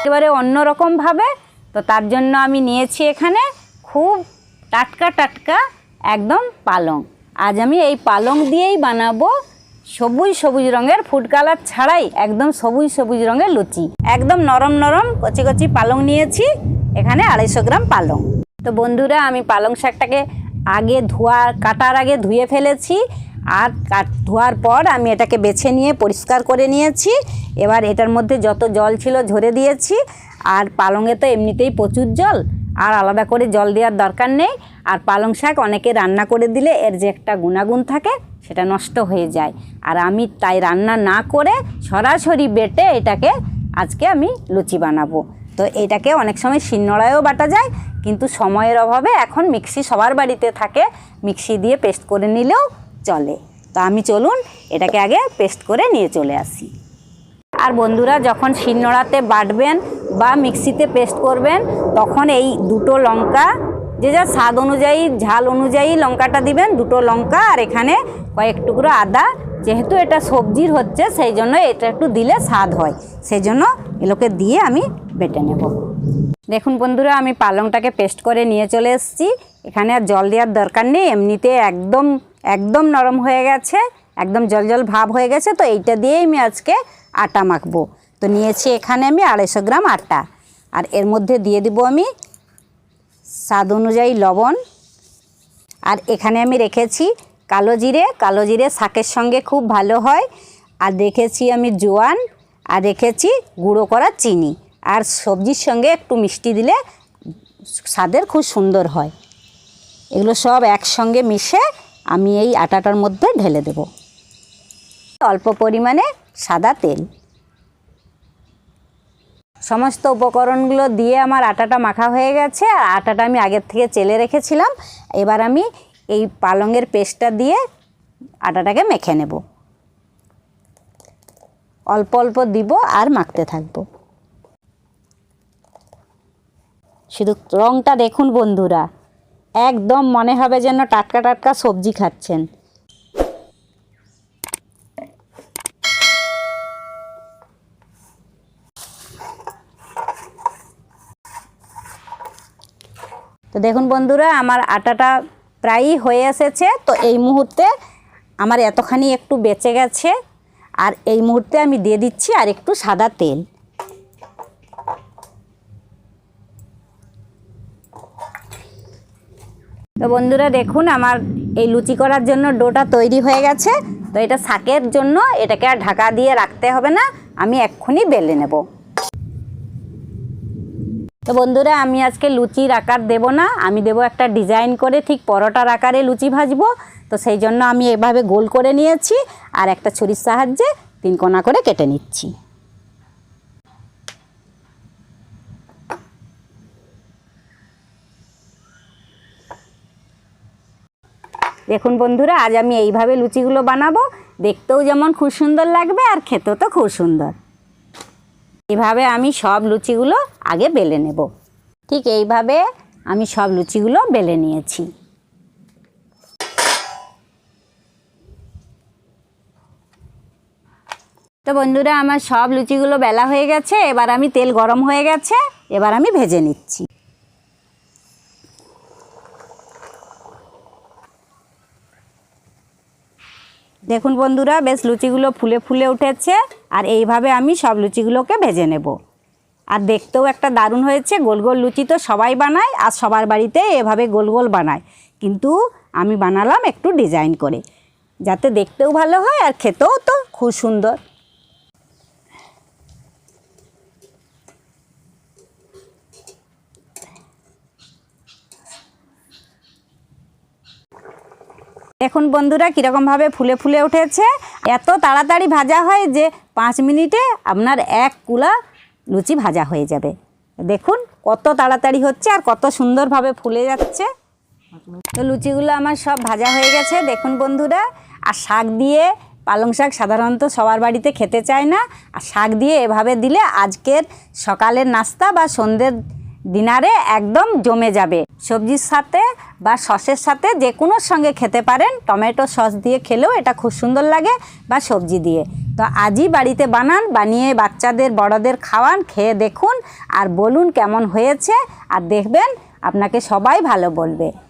একেবারে অন্যরকমভাবে। তো তার জন্য আমি নিয়েছি এখানে খুব টাটকা টাটকা একদম পালং। আজ আমি এই পালং দিয়েই বানাবো সবুজ সবুজ রঙের ফুড কালার ছাড়াই একদম সবুজ সবুজ রঙের লুচি। একদম নরম নরম কচি কচি পালং নিয়েছি, এখানে 250 গ্রাম পালং। তো বন্ধুরা, আমি পালং শাকটাকে আগে কাটার আগে ধুয়ে ফেলেছি, আর ধোয়ার পর আমি এটাকে বেছে নিয়ে পরিষ্কার করে নিয়েছি। এবার এটার মধ্যে যত জল ছিল ঝরে দিয়েছি। আর পালংয়ে তো এমনিতেই প্রচুর জল, আর আলাদা করে জল দেওয়ার দরকার নেই। আর পালং শাক অনেকে রান্না করে দিলে এর যে একটা গুণাগুণ থাকে সেটা নষ্ট হয়ে যায়। আর আমি তাই রান্না না করে সরাসরি বেটে এটাকে আজকে আমি লুচি বানাবো। তো এটাকে অনেক সময় শিলনোড়ায়ও বাটা যায়, কিন্তু সময়ের অভাবে এখন মিক্সি সবার বাড়িতে থাকে, মিক্সি দিয়ে পেস্ট করে নিলেও চলে। তো আমি চলুন এটাকে আগে পেস্ট করে নিয়ে চলে আসি। আর বন্ধুরা, যখন শিলনোড়াতে বাটবেন বা মিক্সিতে পেস্ট করবেন তখন এই দুটো লঙ্কা, যে যা স্বাদ অনুযায়ী ঝাল অনুযায়ী লঙ্কাটা দিবেন, দুটো লঙ্কা আর এখানে কয়েক টুকরো আদা। যেহেতু এটা সবজির হচ্ছে সেই জন্য এটা একটু দিলে স্বাদ হয়, সেই জন্য এগুলোকে দিয়ে আমি বেটে নেব। দেখুন বন্ধুরা, আমি পালংটাকে পেস্ট করে নিয়ে চলে এসেছি। এখানে আর জল দেওয়ার দরকার নেই, এমনিতে একদম একদম নরম হয়ে গেছে, একদম জল জল ভাব হয়ে গেছে। তো এইটা দিয়েই আমি আজকে আটা মাখবো। তো নিয়েছি এখানে আমি 250 গ্রাম আটা, আর এর মধ্যে দিয়ে দিব আমি স্বাদ অনুযায়ী লবণ। আর এখানে আমি রেখেছি কালো জিরে, কালো জিরে শাকের সঙ্গে খুব ভালো হয়। আর রেখেছি আমি জোয়ান, আর রেখেছি গুঁড়ো করা চিনি। আর সবজির সঙ্গে একটু মিষ্টি দিলে স্বাদের খুব সুন্দর হয়। এগুলো সব একসঙ্গে মিশে আমি এই আটাটার মধ্যে ঢেলে দেব। অল্প পরিমাণে সাদা তেল। সমস্ত উপকরণগুলো দিয়ে আমার আটাটা মাখা হয়ে গেছে, আর আটাটা আমি আগের থেকে চেলে রেখেছিলাম। এবার আমি এই পালংয়ের পেস্টটা দিয়ে আটাটাকে মেখে নেব। অল্প অল্প দিব আর মাখতে থাকবো। শুধু রঙটা দেখুন বন্ধুরা, একদম মনে হবে যেন টাটকা টাটকা সবজি খাচ্ছেন। তো দেখুন বন্ধুরা, আমার আটাটা প্রায়ই হয়ে এসেছে। তো এই মুহূর্তে আমার এতখানি একটু বেঁচে গেছে, আর এই মুহূর্তে আমি দিয়ে দিচ্ছি আর একটু সাদা তেল। তো বন্ধুরা দেখুন, আমার এই লুচি করার জন্য ডোটা তৈরি হয়ে গেছে। তো এটা শাকের জন্য এটাকে আর ঢাকা দিয়ে রাখতে হবে না, আমি এক্ষুনি বেলে নেব। তো বন্ধুরা, আমি আজকে লুচির আকার দেব না, আমি দেব একটা ডিজাইন করে, ঠিক পরোটার আকারে লুচি ভাজবো। তো সেই জন্য আমি এভাবে গোল করে নিয়েছি, আর একটা ছুরির সাহায্যে 3 কোনা করে কেটে নিচ্ছি। দেখুন বন্ধুরা, আজ আমি এইভাবে লুচিগুলো বানাবো, দেখতেও যেমন খুব সুন্দর লাগবে আর খেতেও তো খুব সুন্দর। এভাবে আমি সব লুচিগুলো আগে বেলে নেব। ঠিক এইভাবে আমি সব লুচিগুলো বেলে নিয়েছি। তো বন্ধুরা, আমার সব লুচিগুলো বেলা হয়ে গেছে। এবার আমি তেল গরম হয়ে গেছে, এবার আমি ভেজে নিচ্ছি। দেখুন বন্ধুরা, বেশ লুচিগুলো ফুলে ফুলে উঠেছে, আর এইভাবে আমি সব লুচিগুলোকে ভেজে নেব। আর দেখতেও একটা দারুণ হয়েছে। গোল গোল লুচি তো সবাই বানায়, আর সবার বাড়িতে এভাবে গোল গোল বানায়, কিন্তু আমি বানালাম একটু ডিজাইন করে, যাতে দেখতেও ভালো হয় আর খেতেও তো খুব সুন্দর। দেখুন বন্ধুরা, কীরকমভাবে ফুলে ফুলে উঠেছে। এত তাড়াতাড়ি ভাজা হয় যে 5 মিনিটে আপনার 1 কুলা লুচি ভাজা হয়ে যাবে। দেখুন কত তাড়াতাড়ি হচ্ছে আর কত সুন্দরভাবে ফুলে যাচ্ছে। তো লুচিগুলো আমার সব ভাজা হয়ে গেছে দেখুন বন্ধুরা। আর শাক দিয়ে, পালং শাক সাধারণত সবার বাড়িতে খেতে চায় না, আর শাক দিয়ে এভাবে দিলে আজকের সকালের নাস্তা বা সন্ধ্যের ডিনারে একদম জমে যাবে। সবজির সাথে বা সসের সাথে যে কোনোর সঙ্গে খেতে পারেন। টমেটো সস দিয়ে খেলেও এটা খুব সুন্দর লাগে, বা সবজি দিয়ে। তো আজই বাড়িতে বানান, বানিয়ে বাচ্চাদের বড়দের খাওয়ান, খেয়ে দেখুন আর বলুন কেমন হয়েছে। আর দেখবেন আপনাকে সবাই ভালো বলবে।